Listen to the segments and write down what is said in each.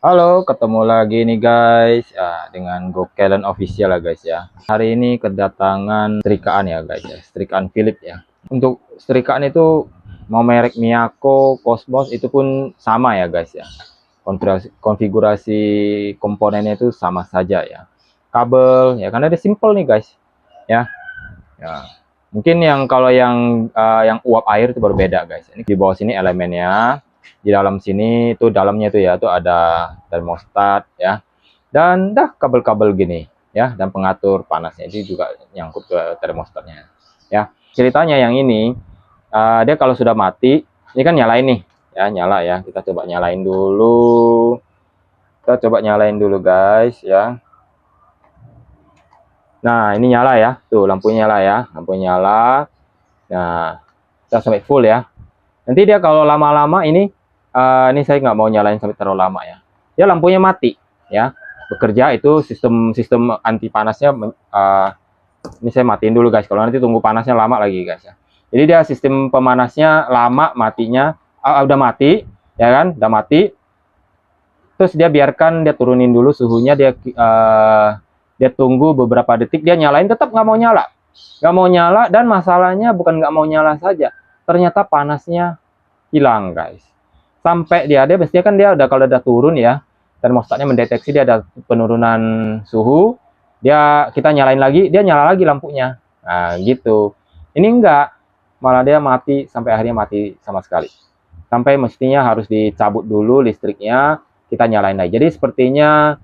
Halo, ketemu lagi nih guys, dengan Gokelen Official ya guys ya. Hari ini kedatangan setrikaan ya guys ya, setrikaan Philips ya. Untuk setrikaan itu mau merek Miyako, Cosmos itu pun sama ya guys ya. Konfigurasi komponennya itu sama saja ya. Kabel ya, karena dia simple nih guys ya. Ya. Mungkin kalau yang uap air itu berbeda guys. Ini di bawah sini elemennya. Di dalam sini tuh dalamnya tuh ya tuh ada termostat ya, dan kabel-kabel gini ya, dan pengatur panasnya itu juga nyangkut ke termostatnya ya. Ceritanya yang ini dia kalau sudah mati ini kan nyalain nih ya, nyala ya. Kita coba nyalain dulu, guys ya. Nah ini nyala ya, tuh lampunya nyala ya, nah kita sampai full ya. Nanti dia kalau lama-lama ini saya nggak mau nyalain sampai terlalu lama ya. Dia lampunya mati ya. Bekerja itu sistem anti panasnya. Ini saya matiin dulu guys. Kalau nanti tunggu panasnya lama lagi guys ya. Jadi dia sistem pemanasnya lama matinya. Udah mati ya kan? Udah mati. Terus dia biarkan dia turunin dulu suhunya. Dia tunggu beberapa detik. Dia nyalain, tetap nggak mau nyala. Nggak mau nyala, dan masalahnya bukan nggak mau nyala saja. Ternyata panasnya hilang guys. Sampai dia mestinya kan dia udah, kalau udah turun ya, termostatnya mendeteksi dia ada penurunan suhu, kita nyalain lagi, dia nyala lagi lampunya. Nah gitu. Ini enggak, malah dia mati, sampai akhirnya mati sama sekali. Sampai mestinya harus dicabut dulu listriknya, kita nyalain lagi. Jadi sepertinya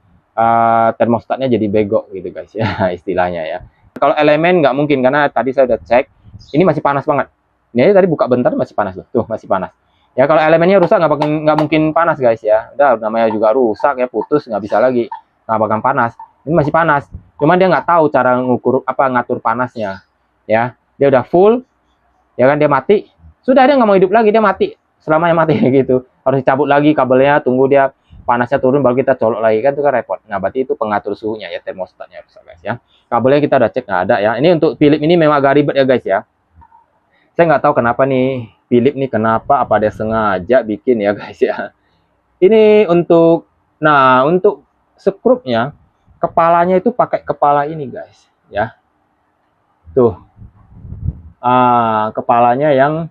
termostatnya jadi bego gitu guys ya, istilahnya ya. Kalau elemen nggak mungkin, karena tadi saya udah cek, ini masih panas banget. Ini tadi buka bentar masih panas tuh masih panas. Ya kalau elemennya rusak nggak mungkin panas guys ya. Udah namanya juga rusak ya, putus nggak bisa lagi, nggak bakal panas. Ini masih panas. Cuman dia nggak tahu cara ngatur panasnya. Ya, dia udah full, ya kan, dia mati. Sudah, dia nggak mau hidup lagi, dia mati. Selamanya mati gitu. Harus dicabut lagi kabelnya, tunggu dia panasnya turun baru kita colok lagi, kan itu kan repot. Nah berarti itu pengatur suhunya ya, termostatnya rusak guys ya. Kabelnya kita udah cek nggak ada ya. Ini untuk Philips ini memang agak ribet ya guys ya. Saya nggak tahu kenapa nih Philips nih, kenapa, apa dia sengaja bikin ya guys ya. Ini untuk skrupnya, kepalanya itu pakai kepala ini guys ya. Tuh. Kepalanya yang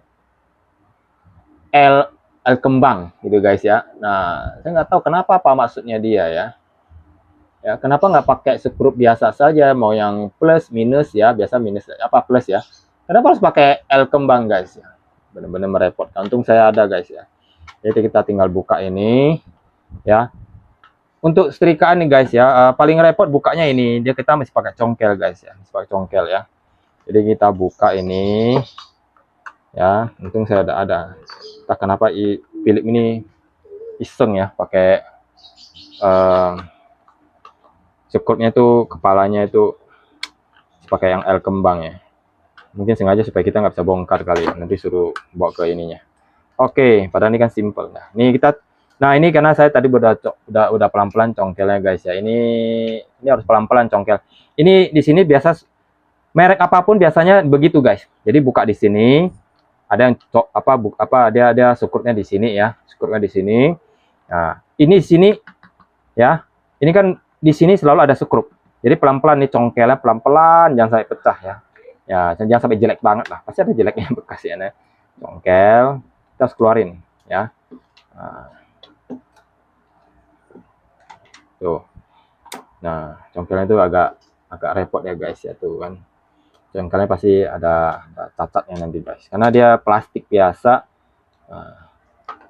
L kembang gitu guys ya. Nah, saya nggak tahu kenapa, apa maksudnya dia ya. Ya, kenapa nggak pakai skrup biasa saja, mau yang plus minus ya, biasa minus apa plus ya. Kenapa harus pakai L kembang guys ya? Benar-benar merepotkan. Untung saya ada guys ya. Jadi kita tinggal buka ini ya. Untuk setrikaan nih guys ya, paling repot bukanya ini. Kita masih pakai congkel guys ya, masih pakai congkel ya. Jadi kita buka ini ya. Untung saya ada. Entah kenapa Philips ini iseng ya pakai skrupnya itu, kepalanya itu pakai yang L kembang ya. Mungkin sengaja supaya kita nggak bisa bongkar kali ya, nanti suruh bawa ke ininya. Oke, padahal ini kan simple. Nah ini karena saya tadi udah pelan-pelan congkelnya guys ya. Ini harus pelan-pelan congkel. Ini di sini biasa merek apapun biasanya begitu guys. Jadi buka di sini, ada yang dia skrupnya di sini ya, skrupnya di sini. Nah ini di sini ya, ini kan di sini selalu ada skrup. Jadi pelan-pelan nih congkelnya, pelan-pelan, jangan sampai pecah ya. Ya, jangan sampai jelek banget lah. Pasti ada jeleknya bekas ya. Congkel, kita harus keluarin ya. Tuh. Nah, congkelnya itu agak repot ya guys ya, tuh kan. Congkelnya pasti ada cacatnya nanti guys. Karena dia plastik biasa.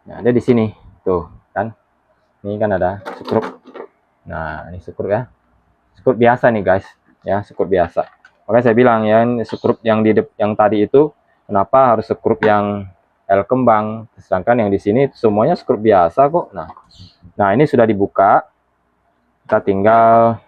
Nah, dia di sini. Tuh, kan. Ini kan ada skrup. Nah, ini skrup ya. Skrup biasa nih guys, ya, skrup biasa. Makanya saya bilang ya, skrup yang tadi itu kenapa harus skrup yang L kembang, sedangkan yang di sini semuanya skrup biasa kok. Nah ini sudah dibuka, kita tinggal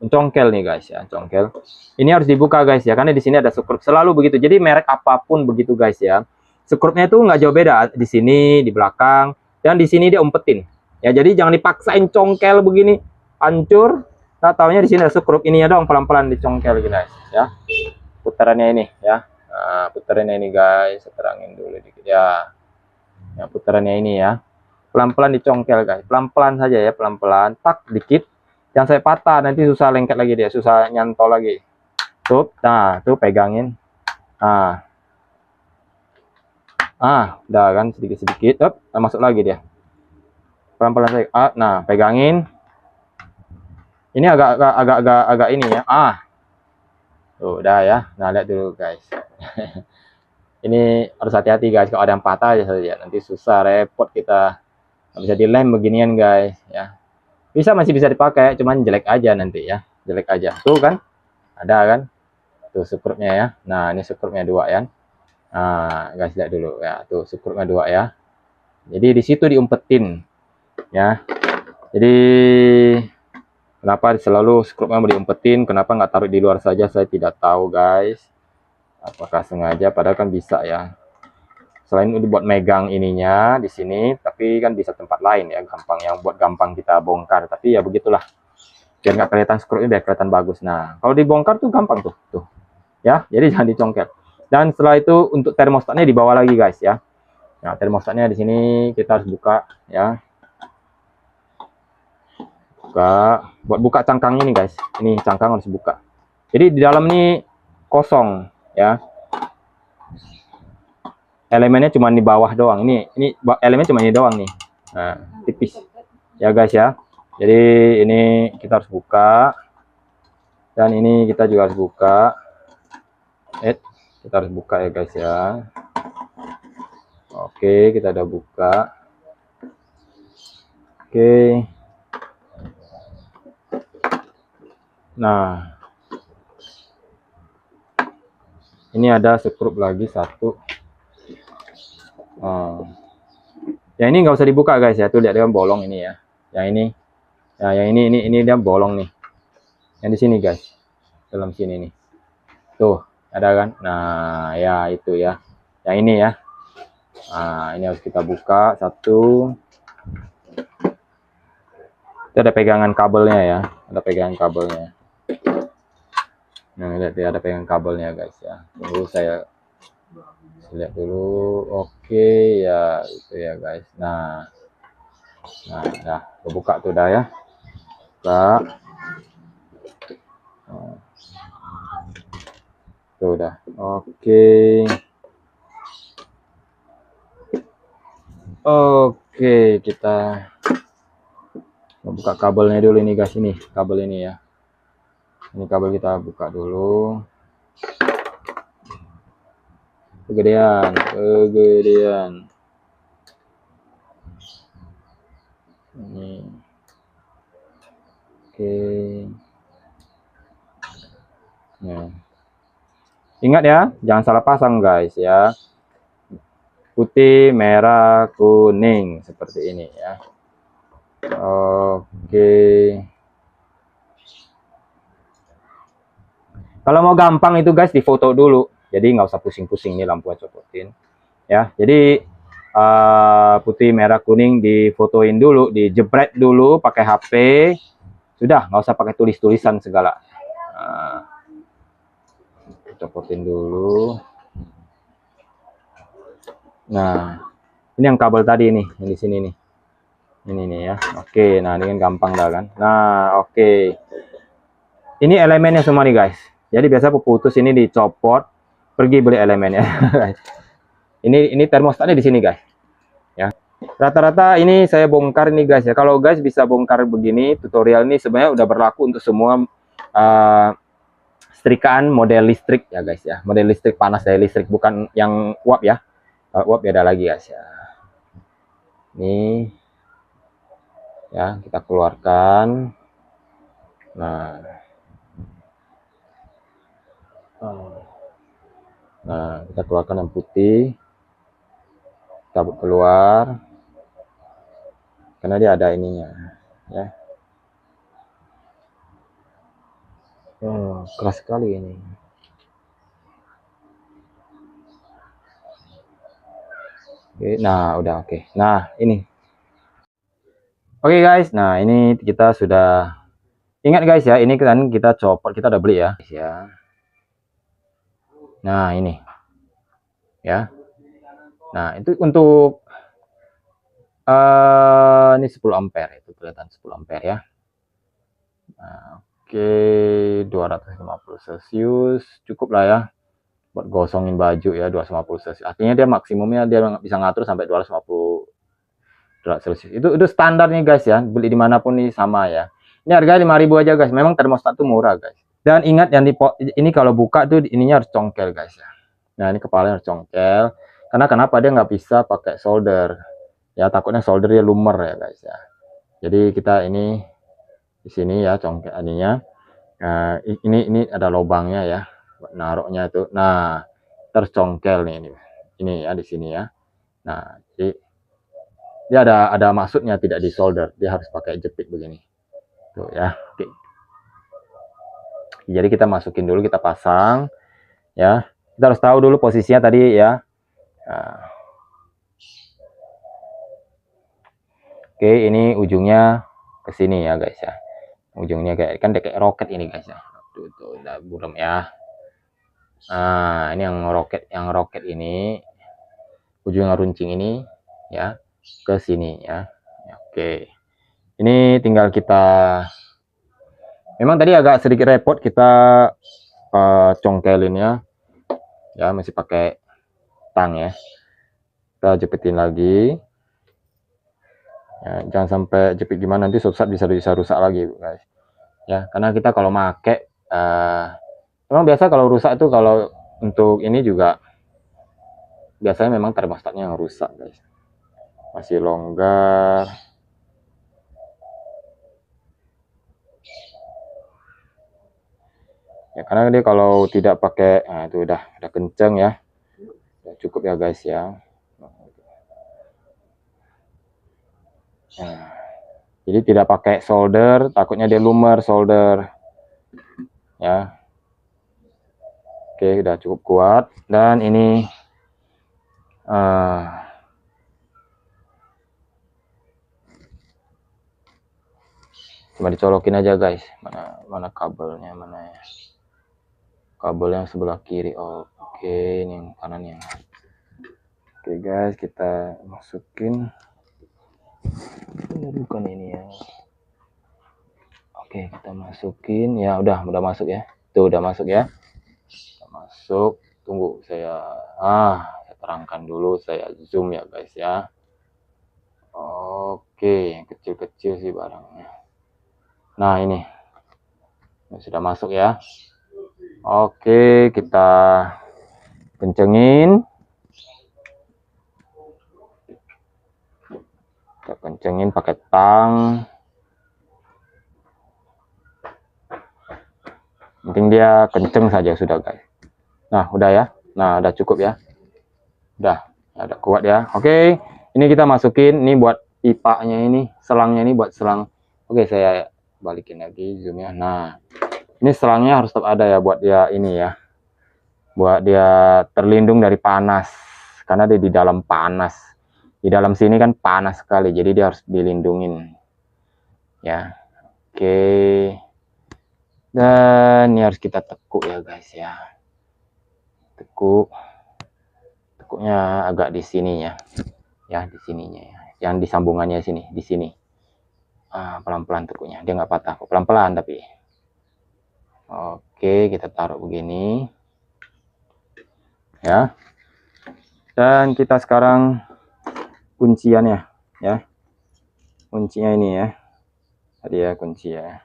congkel nih guys ya, congkel. Ini harus dibuka guys ya, karena di sini ada skrup, selalu begitu. Jadi merek apapun begitu guys ya. Skrupnya itu nggak jauh beda, di sini, di belakang, dan di sini dia umpetin. Ya, jadi jangan dipaksain congkel begini, hancur. Nah, taunya di sini ada skrup, ininya dong pelan-pelan dicongkel guys ya. Putarannya ini ya. Nah, putarannya ini guys, saya terangin dulu dikit ya. Ya, putarannya ini ya. Pelan-pelan dicongkel guys, pelan-pelan saja ya, pelan-pelan, tak dikit. Jangan sampai patah, nanti susah lengket lagi dia, susah nyantol lagi. Tuh, nah, tuh pegangin. Udah kan sedikit-sedikit, masuk lagi dia. Pelan-pelan saja. Nah, pegangin. Ini agak ini ya. Tuh, udah ya. Nah, lihat dulu guys. Ini harus hati-hati guys, kalau ada yang patah aja saja, nanti susah, repot kita. Nggak bisa dilem beginian guys ya. Masih bisa dipakai, cuman jelek aja nanti ya, jelek aja. Tuh kan, ada kan, tuh skrupnya ya. Nah, ini skrupnya 2 ya. Nah, guys lihat dulu ya, tuh skrupnya 2 ya. Jadi di situ diumpetin ya. Jadi kenapa selalu skrupnya mau diumpetin? Kenapa nggak taruh di luar saja? Saya tidak tahu guys. Apakah sengaja? Padahal kan bisa ya. Selain itu buat megang ininya di sini, tapi kan bisa tempat lain ya, gampang yang buat gampang kita bongkar. Tapi ya begitulah, biar nggak kelihatan skrupnya, biar kelihatan bagus. Nah, kalau dibongkar tuh gampang tuh ya. Jadi jangan dicongkel. Dan setelah itu untuk termostatnya di bawah lagi guys ya. Nah, termostatnya di sini kita harus buka ya. Buat buka cangkang ini guys. Ini cangkang harus buka. Jadi di dalam ini kosong ya. Elemennya cuma di bawah doang. Ini elemen cuma ini doang nih. Nah, tipis. Ya guys ya. Jadi ini kita harus buka. Dan ini kita juga harus buka. Kita harus buka ya guys ya. Oke, kita udah buka. Oke. Nah. Ini ada skrup lagi satu. Ya ini nggak usah dibuka guys ya, tuh lihat dia bolong ini ya. Yang ini, ya yang ini dia bolong nih. Yang di sini guys, dalam sini nih. Tuh ada kan? Nah ya itu ya. Yang ini ya. Nah ini harus kita buka satu. Itu ada pegangan kabelnya ya, ada pegangan kabelnya. Nah lihat ya, ada pegangan kabelnya guys ya. Tunggu saya lihat dulu. Oke ya itu ya guys. Nah udah kebuka tuh udah ya, buka. Tuh udah oke. Kita buka kabelnya dulu ini guys, ini kabel ini ya, ini kabel kita buka dulu. Kegedean ini. Oke. Nah. Ingat ya, jangan salah pasang guys ya. Putih, merah, kuning seperti ini ya. Oke. Kalau mau gampang itu guys, difoto dulu. Jadi nggak usah pusing-pusing nih lampu copotin. Ya, jadi putih, merah, kuning difotoin dulu, dijepret dulu pakai HP. Sudah, nggak usah pakai tulis-tulisan segala. Copotin dulu. Nah, ini yang kabel tadi nih, yang di sini nih. Ini nih ya. Oke, nah ini kan gampang dah kan. Nah, oke. Ini elemennya semua nih guys. Jadi biasa putus ini dicopot, pergi beli elemennya. ini termostatnya di sini guys. Ya. Rata-rata ini saya bongkar nih guys ya. Kalau guys bisa bongkar begini, tutorial ini sebenarnya udah berlaku untuk semua setrikaan model listrik ya guys ya. Model listrik panas dari listrik, bukan yang uap ya. Uap beda lagi guys ya. Ini ya kita keluarkan. Nah, kita keluarkan yang putih, kita keluar karena dia ada ininya ya. Keras sekali ini. Oke, nah udah oke. Nah ini oke guys, nah ini kita sudah ingat guys ya, ini kan kita copot, kita udah beli ya. Nah ini ya. Nah itu untuk Ini 10 ampere, itu kelihatan 10 ampere ya. Nah, oke, 250 Celcius cukup lah ya buat gosongin baju ya. 250 Celcius artinya dia maksimumnya dia bisa ngatur sampai 250 derajat Celcius. Itu standar nih guys ya, beli dimanapun nih sama ya. Ini harga 5.000 aja guys. Memang termostat tuh murah guys. Dan ingat yang ini kalau buka tuh ininya harus congkel guys ya. Nah ini kepalanya harus congkel. Karena kenapa dia nggak bisa pakai solder? Ya takutnya solder dia lumer ya guys ya. Jadi kita ini di sini ya congkel ininya. Nah, ini ada lubangnya ya, buat naruhnya itu. Nah, terus congkel nih ini ya di sini ya. Nah, jadi dia ada maksudnya tidak di solder, dia harus pakai jepit begini. Tuh ya. Oke. Jadi kita masukin dulu, kita pasang ya. Kita harus tahu dulu posisinya tadi ya. Nah. Oke, ini ujungnya ke sini ya guys ya. Ujungnya kayak roket ini guys ya. Tuh udah buram ya. Nah, ini yang roket ini ujung runcing ini ya ke sini ya. Oke. Ini tinggal kita memang tadi agak sedikit repot kita congkelin ya. Ya, masih pakai tang ya. Kita jepitin lagi. Ya, jangan sampai jepit gimana nanti subsat bisa rusak lagi guys. Ya, karena kita kalau make memang biasa kalau rusak itu kalau untuk ini juga biasanya memang termostatnya yang rusak guys. Masih longgar. Ya karena dia kalau tidak pakai, nah itu udah kenceng ya. Cukup ya guys ya. Nah, jadi tidak pakai solder, takutnya dia lumer solder. Ya. Oke, udah cukup kuat dan ini cuma dicolokin aja guys. Mana kabelnya mana ya? Kabel yang sebelah kiri. Oke, ini yang kanan yang. Oke guys, kita masukin. Ini bukan ini ya. Oke, kita masukin. Ya udah masuk ya. Tuh udah masuk ya. Udah masuk. Tunggu saya terangkan dulu, saya zoom ya guys ya. Oke, yang kecil-kecil sih barangnya. Nah, ini. Sudah masuk ya. Oke, kita kencengin. Kita kencengin pakai tang. Penting dia kenceng saja sudah guys. Nah udah ya. Nah udah cukup ya. Udah kuat ya. Oke, ini kita masukin. Ini buat pipanya ini, selangnya ini buat selang. Oke, saya balikin lagi zoomnya. Nah ini selangnya harus tetap ada ya buat dia ini ya. Buat dia terlindung dari panas. Karena dia di dalam panas. Di dalam sini kan panas sekali. Jadi dia harus dilindungin. Ya. Oke. Dan ini harus kita tekuk ya guys ya. Tekuknya agak di sini ya. Ya di sininya ya. Yang di sambungannya sini, di sini. Pelan-pelan tekuknya. Dia nggak patah kok. Pelan-pelan tapi. Oke, kita taruh begini. Ya. Dan kita sekarang kunciannya ya. Kuncinya ini ya. Tadi ya kunci ya.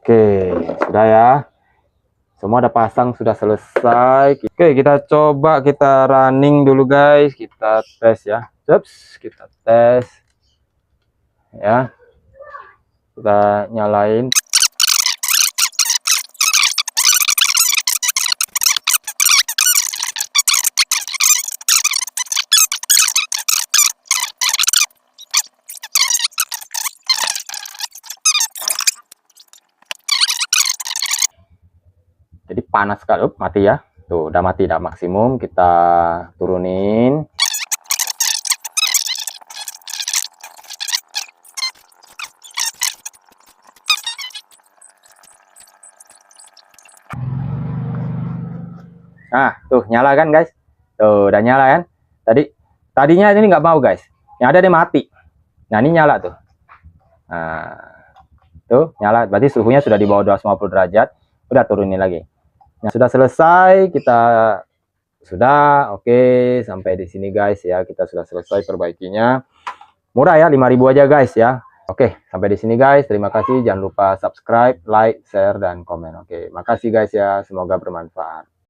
Oke, sudah ya. Semua ada pasang, sudah selesai. Oke, kita coba, kita running dulu guys. Kita tes ya. Ups, kita tes. Ya. Kita nyalain. Jadi panas sekali, mati ya. Tuh, udah mati, udah maksimum. Kita turunin. Nah, tuh nyala kan guys? Tuh, udah nyala kan? Tadinya ini nggak mau guys. Yang ada dia mati. Nah, ini nyala tuh. Nah, tuh nyala. Berarti suhunya sudah di bawah 250 derajat. Udah turunin lagi. Nah, sudah selesai. Kita sudah oke, sampai di sini guys ya. Kita sudah selesai perbaikinya. Murah ya, 5.000 aja guys ya. Oke, sampai di sini guys. Terima kasih. Jangan lupa subscribe, like, share, dan komen. Oke, makasih guys ya. Semoga bermanfaat.